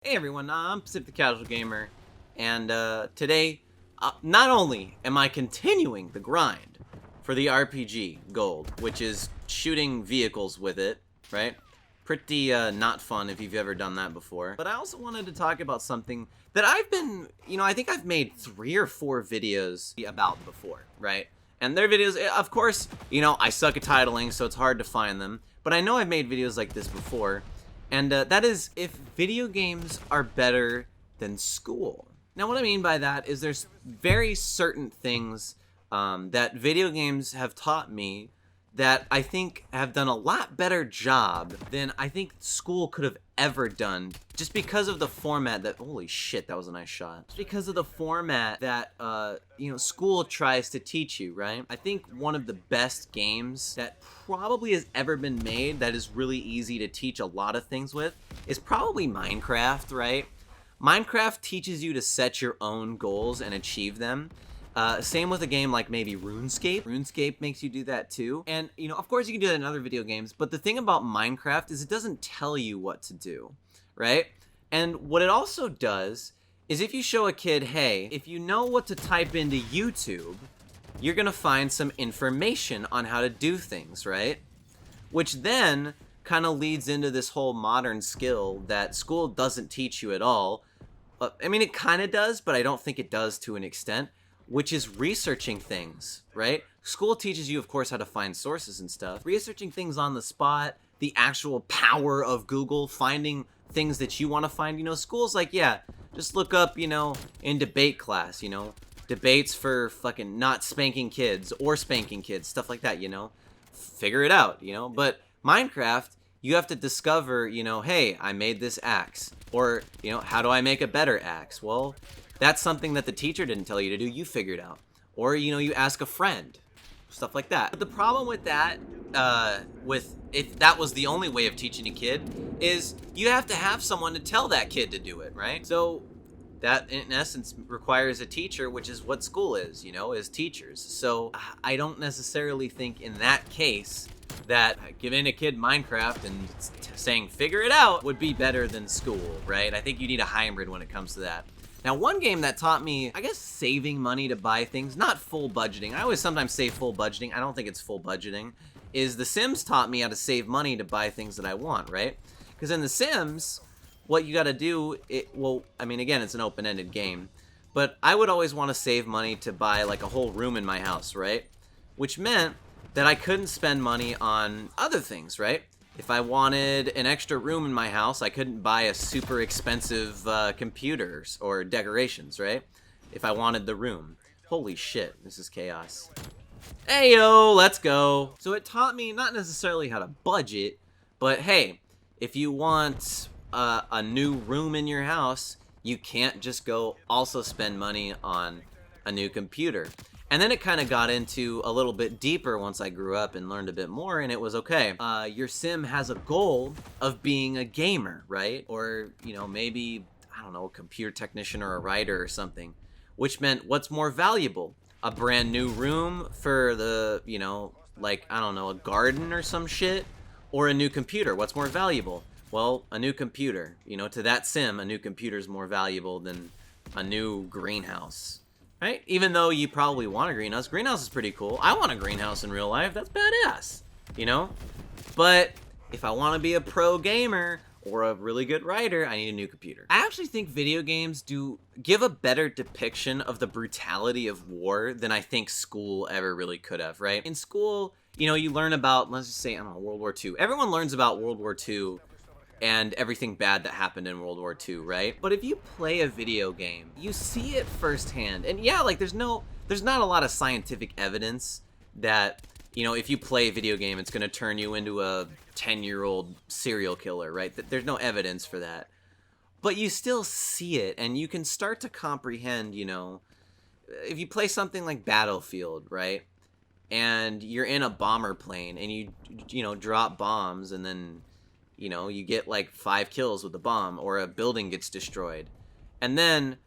Hey everyone, I'm Pacific the Casual Gamer, and today, not only am I continuing the grind for the RPG gold, which is shooting vehicles with it, right? Pretty not fun if you've ever done that before. But I also wanted to talk about something that I've been, I think I've made 3 or 4 videos about before, right? And their videos, of course, I suck at titling, so it's hard to find them. But I know I've made videos like this before. And that is if video games are better than school. Now, what I mean by that is there's very certain things that video games have taught me that I think have done a lot better job than I think school could have ever done, just because of the format that, holy shit, that was a nice shot. Just because of the format that, school tries to teach you, right? I think one of the best games that probably has ever been made that is really easy to teach a lot of things with is probably Minecraft, right? Minecraft teaches you to set your own goals and achieve them. Same with a game like maybe RuneScape. RuneScape makes you do that too. And, of course you can do that in other video games, but the thing about Minecraft is it doesn't tell you what to do, right? And what it also does is if you show a kid, hey, if you know what to type into YouTube, you're gonna find some information on how to do things, right? Which then kind of leads into this whole modern skill that school doesn't teach you at all. I mean, it kind of does, but I don't think it does to an extent, which is researching things, right? School teaches you, of course, how to find sources and stuff. Researching things on the spot, the actual power of Google, finding things that you want to find. School's like, yeah, just look up, in debate class, debates for fucking not spanking kids or spanking kids, stuff like that, figure it out, but Minecraft, you have to discover, hey, I made this axe, or, how do I make a better axe? Well, that's something that the teacher didn't tell you to do, you figured out. Or, you ask a friend, stuff like that. But the problem with that, if that was the only way of teaching a kid, is you have to have someone to tell that kid to do it, right? So that, in essence, requires a teacher, which is what school is, is teachers. So I don't necessarily think in that case that giving a kid Minecraft and saying figure it out would be better than school, right? I think you need a hybrid when it comes to that. Now, one game that taught me, I guess, saving money to buy things, not full budgeting. I always sometimes say full budgeting. I don't think it's full budgeting. Is The Sims taught me how to save money to buy things that I want, right? Because in The Sims, what you got to do, again, it's an open-ended game, but I would always want to save money to buy like a whole room in my house, right? Which meant that I couldn't spend money on other things, right? If I wanted an extra room in my house, I couldn't buy a super expensive computers or decorations, right? If I wanted the room. Holy shit, this is chaos. Hey yo, let's go. So it taught me not necessarily how to budget, but hey, if you want a new room in your house, you can't just go also spend money on a new computer. And then it kind of got into a little bit deeper once I grew up and learned a bit more, and it was, okay, your sim has a goal of being a gamer, right? Or, maybe, I don't know, a computer technician or a writer or something. Which meant, what's more valuable? A brand new room for the, like, I don't know, a garden or some shit? Or a new computer? What's more valuable? Well, a new computer. To that sim, a new computer is more valuable than a new greenhouse. Right? Even though you probably want a greenhouse. Greenhouse is pretty cool. I want a greenhouse in real life. That's badass. But if I want to be a pro gamer or a really good writer, I need a new computer. I actually think video games do give a better depiction of the brutality of war than I think school ever really could have, right? In school, you learn about, let's just say, I don't know, World War II. Everyone learns about World War II and everything bad that happened in World War II, right? But if you play a video game, you see it firsthand. And yeah, like there's not a lot of scientific evidence that, if you play a video game, it's gonna turn you into a 10-year-old serial killer, right? There's no evidence for that. But you still see it, and you can start to comprehend, if you play something like Battlefield, right? And you're in a bomber plane, and you drop bombs, and then you get like 5 kills with the bomb, or a building gets destroyed. And then,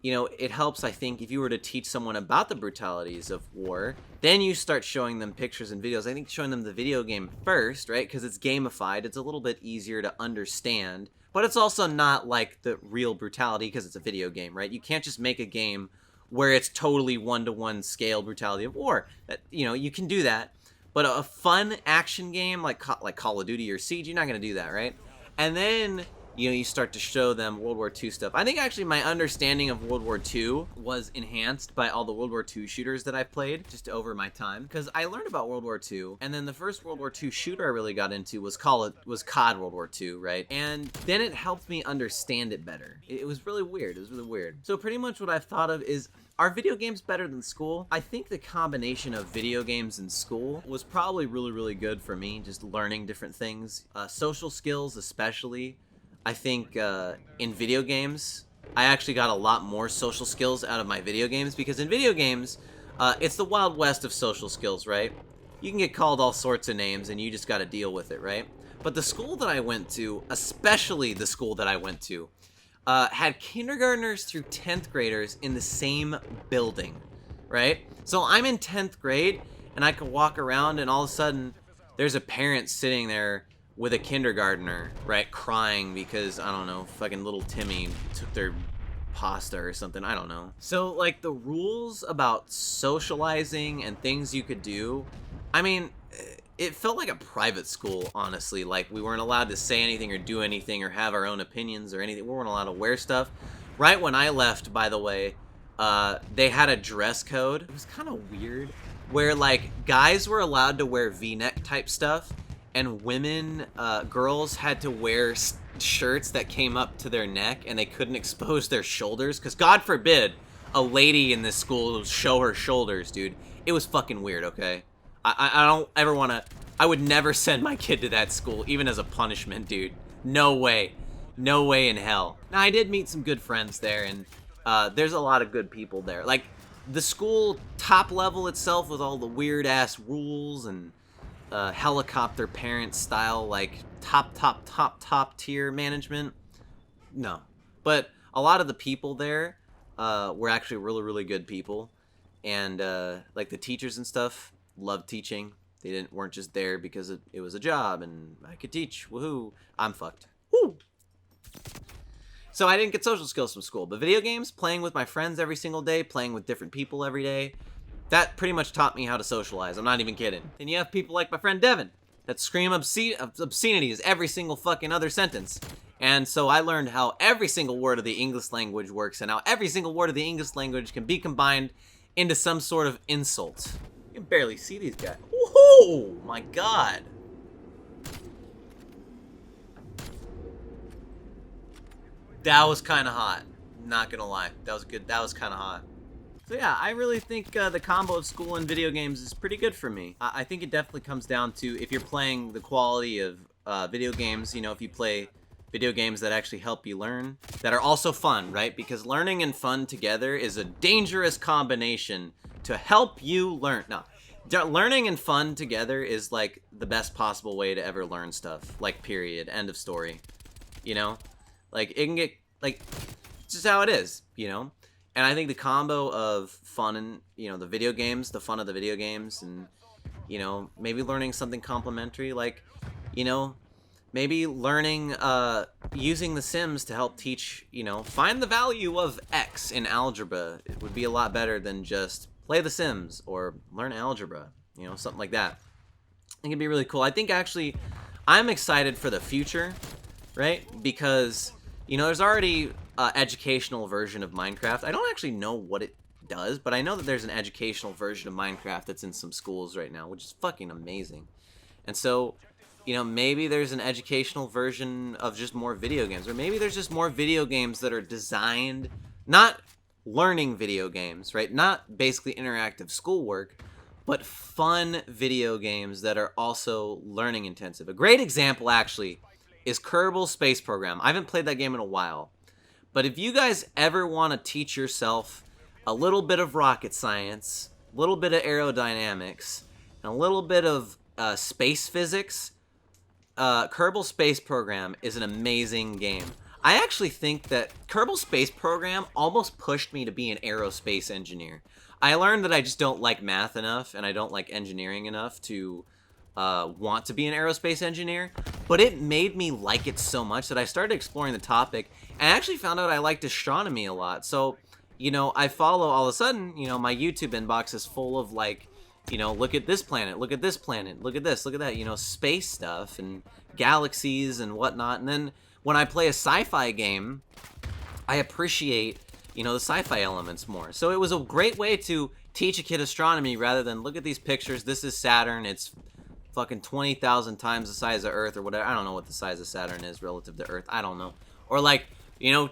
it helps, I think, if you were to teach someone about the brutalities of war, then you start showing them pictures and videos. I think showing them the video game first, right? Because it's gamified, it's a little bit easier to understand. but it's also not like the real brutality because it's a video game, right? You can't just make a game where it's totally one-to-one scale brutality of war. That, you know, you can do that, but a fun action game like Call of Duty or Siege, you're not going to do that, right? And then, you know, you start to show them World War II stuff. I think actually my understanding of World War II was enhanced by all the World War II shooters that I've played just over my time. Because I learned about World War II, and then the first World War II shooter I really got into was COD World War II, right? And then it helped me understand it better. It was really weird. It was really weird. So pretty much what I've thought of is, are video games better than school? I think the combination of video games and school was probably really, really good for me, just learning different things. Social skills especially. I think in video games, I actually got a lot more social skills out of my video games, because in video games, it's the Wild West of social skills, right? You can get called all sorts of names and you just got to deal with it, right? But the school that I went to, especially the school that I went to, had kindergartners through 10th graders in the same building, right? So I'm in 10th grade, and I could walk around, and all of a sudden, there's a parent sitting there with a kindergartner, right, crying because, I don't know, fucking little Timmy took their pasta or something, I don't know. So, like, the rules about socializing and things you could do, I mean, it felt like a private school, honestly. Like, we weren't allowed to say anything or do anything or have our own opinions or anything. We weren't allowed to wear stuff. Right when I left, by the way, they had a dress code. It was kind of weird, where, like, guys were allowed to wear V-neck type stuff, and women, girls had to wear shirts that came up to their neck, and they couldn't expose their shoulders, because God forbid a lady in this school show her shoulders, dude. It was fucking weird, okay? I don't ever want to... I would never send my kid to that school, even as a punishment, dude. No way. No way in hell. Now, I did meet some good friends there, and there's a lot of good people there. Like, the school top level itself with all the weird-ass rules and helicopter parent style, like, top tier management. No. But a lot of the people there were actually really, really good people. And, like, the teachers and stuff loved teaching. They weren't just there because it was a job and I could teach. Woohoo. I'm fucked. Woo! So I didn't get social skills from school, but video games, playing with my friends every single day, playing with different people every day, that pretty much taught me how to socialize. I'm not even kidding. And you have people like my friend Devin that scream obscenities every single fucking other sentence. And so I learned how every single word of the English language works and how every single word of the English language can be combined into some sort of insult. You can barely see these guys. Oh my god. That was kind of hot. Not gonna lie. That was good. That was kind of hot. So yeah, I really think the combo of school and video games is pretty good for me. I think it definitely comes down to if you're playing the quality of video games, you know, if you play video games that actually help you learn, that are also fun, right? Because learning and fun together is a dangerous combination to help you learn. No, learning and fun together is like the best possible way to ever learn stuff. Like, period. End of story. You know? Like, it can get, like, it's just how it is, you know? And I think the combo of fun and, you know, the video games, the fun of the video games, and, you know, maybe learning something complementary, like, you know, maybe learning, using The Sims to help teach, you know, find the value of X in algebra. It would be a lot better than just play The Sims or learn algebra, you know, something like that. I think it'd be really cool. I think, actually, I'm excited for the future, right? Because, you know, there's already educational version of Minecraft. I don't actually know what it does, but I know that there's an educational version of Minecraft that's in some schools right now, which is fucking amazing. And so, you know, maybe there's an educational version of just more video games, or maybe there's just more video games that are designed, not learning video games, right? Not basically interactive schoolwork, but fun video games that are also learning intensive. A great example, actually, is Kerbal Space Program. I haven't played that game in a while, but if you guys ever want to teach yourself a little bit of rocket science, a little bit of aerodynamics, and a little bit of space physics, Kerbal Space Program is an amazing game. I actually think that Kerbal Space Program almost pushed me to be an aerospace engineer. I learned that I just don't like math enough, and I don't like engineering enough to want to be an aerospace engineer. but it made me like it so much that I started exploring the topic, and I actually found out I liked astronomy a lot. So, you know, I follow, all of a sudden, you know, my YouTube inbox is full of, like, you know, look at this planet, look at this planet, look at this, look at that, you know, space stuff and galaxies and whatnot. And then when I play a sci-fi game, I appreciate, you know, the sci-fi elements more. So it was a great way to teach a kid astronomy rather than look at these pictures. This is Saturn. It's fucking 20,000 times the size of Earth or whatever. I don't know what the size of Saturn is relative to Earth. I don't know. Or like, you know,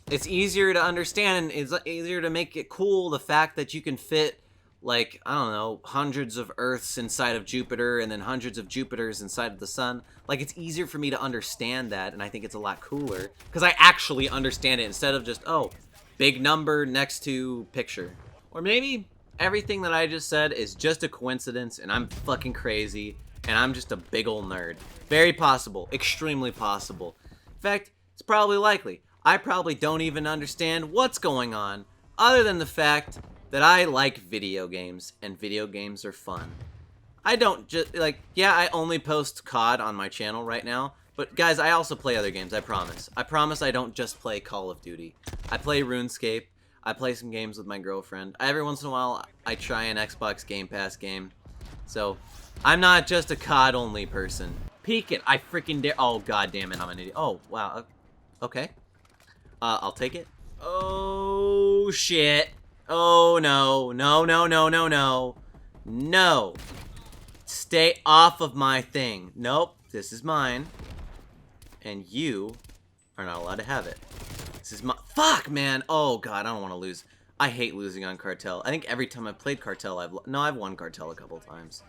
it's easier to understand and it's easier to make it cool, the fact that you can fit, like, I don't know, hundreds of Earths inside of Jupiter and then hundreds of Jupiters inside of the sun. Like, it's easier for me to understand that, and I think it's a lot cooler because I actually understand it instead of just, oh, big number next to picture. Or maybe everything that I just said is just a coincidence and I'm fucking crazy and I'm just a big ol' nerd. Very possible. Extremely possible. In fact, it's probably likely. I probably don't even understand what's going on other than the fact that I like video games, and video games are fun. I don't just, like, yeah, I only post COD on my channel right now, but guys, I also play other games, I promise. I promise I don't just play Call of Duty. I play RuneScape, I play some games with my girlfriend. Every once in a while, I try an Xbox Game Pass game. So, I'm not just a COD only person. Peek it, I freaking dare. Oh, god damn it, I'm an idiot. Oh, wow, okay. I'll take it. Oh, shit. Oh, no. No, no, no, no, no. No. Stay off of my thing. Nope. This is mine. And you are not allowed to have it. This is my... Fuck, man. Oh, God. I don't want to lose. I hate losing on Cartel. I think every time I've played Cartel, I've won Cartel a couple times.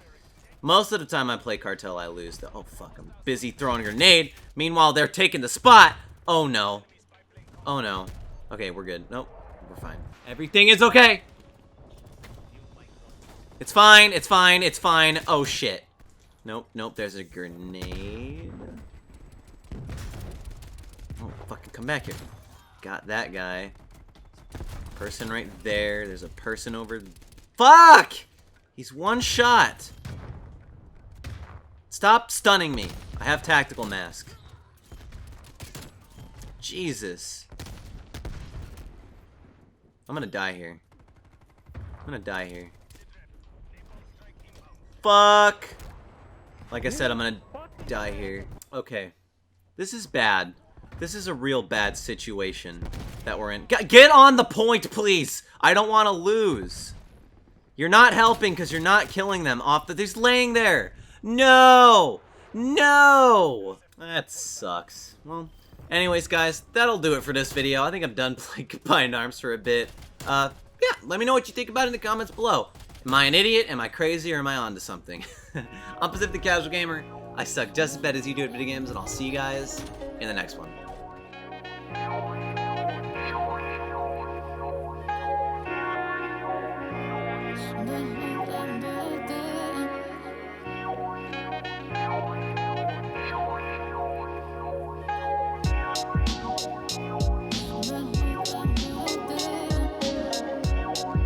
Most of the time I play Cartel, I lose. Oh, fuck. I'm busy throwing a grenade. Meanwhile, they're taking the spot. Oh, no. Oh, no. Okay, we're good. Nope. We're fine. Everything is okay. It's fine. It's fine. It's fine. Oh, shit. Nope. Nope. There's a grenade. Oh, fucking come back here. Got that guy. Person right there. There's a person over... Fuck! He's one shot. Stop stunning me. I have tactical mask. Jesus. I'm gonna die here. I'm gonna die here. Fuck! Like I said, I'm gonna die here. Okay. This is bad. This is a real bad situation that we're in. Get on the point, please! I don't want to lose. You're not helping because you're not killing them off the... He's laying there! No! No! That sucks. Well... Anyways, guys, that'll do it for this video. I think I'm done playing Combined Arms for a bit. Yeah, let me know what you think about it in the comments below. Am I an idiot? Am I crazy? Or am I onto something? I'm Pacific the Casual Gamer. I suck just as bad as you do at video games, and I'll see you guys in the next one. Then